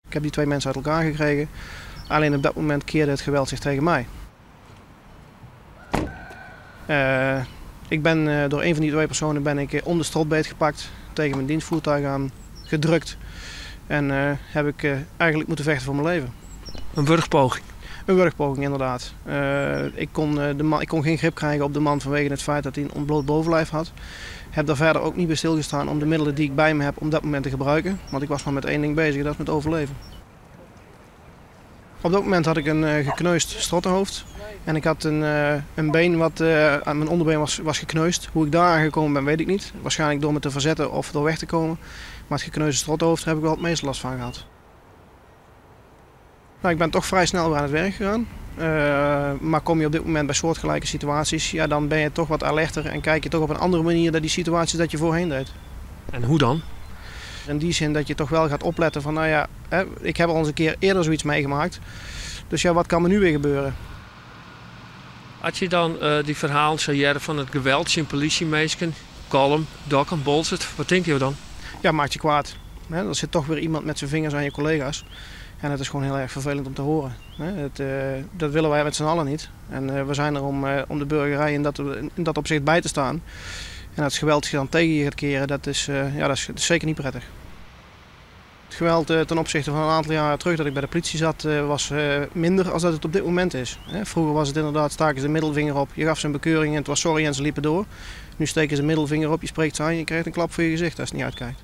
Ik heb die twee mensen uit elkaar gekregen. Alleen op dat moment keerde het geweld zich tegen mij. Ik ben door een van die twee personen om de strotbeet gepakt, tegen mijn dienstvoertuig aan gedrukt. En heb ik eigenlijk moeten vechten voor mijn leven. Een wurgpoging? Een wurgpoging, inderdaad. Ik kon geen grip krijgen op de man vanwege het feit dat hij een ontbloot bovenlijf had. Heb daar verder ook niet bij stilgestaan om de middelen die ik bij me heb op dat moment te gebruiken. Want ik was maar met één ding bezig, dat is met overleven. Op dat moment had ik een gekneusd strottenhoofd. En ik had een been wat aan mijn onderbeen was gekneusd. Hoe ik daar aangekomen ben, weet ik niet. Waarschijnlijk door me te verzetten of door weg te komen. Maar het gekneusde strottenhoofd heb ik wel het meeste last van gehad. Nou, ik ben toch vrij snel weer aan het werk gegaan. Maar kom je op dit moment bij soortgelijke situaties, ja, dan ben je toch wat alerter en kijk je toch op een andere manier naar die situaties dat je voorheen deed. En hoe dan? In die zin dat je toch wel gaat opletten van, nou ja, ik heb al eens een keer eerder zoiets meegemaakt. Dus ja, wat kan er nu weer gebeuren? Als je dan die verhalen zou van het geweld in politiemeesken, kalm, dokken, bolzert, wat denk je dan? Ja, maakt je kwaad. Er zit toch weer iemand met zijn vingers aan je collega's. En het is gewoon heel erg vervelend om te horen. Dat willen wij met z'n allen niet. En we zijn er om de burgerij in dat opzicht bij te staan. En als het geweld zich dan tegen je gaat keren, dat is zeker niet prettig. Het geweld ten opzichte van een aantal jaren terug dat ik bij de politie zat, was minder dan dat het op dit moment is. Vroeger was het inderdaad, staken ze de middelvinger op, je gaf ze een bekeuring en het was sorry en ze liepen door. Nu steken ze de middelvinger op, je spreekt ze aan, je krijgt een klap voor je gezicht als het niet uitkijkt.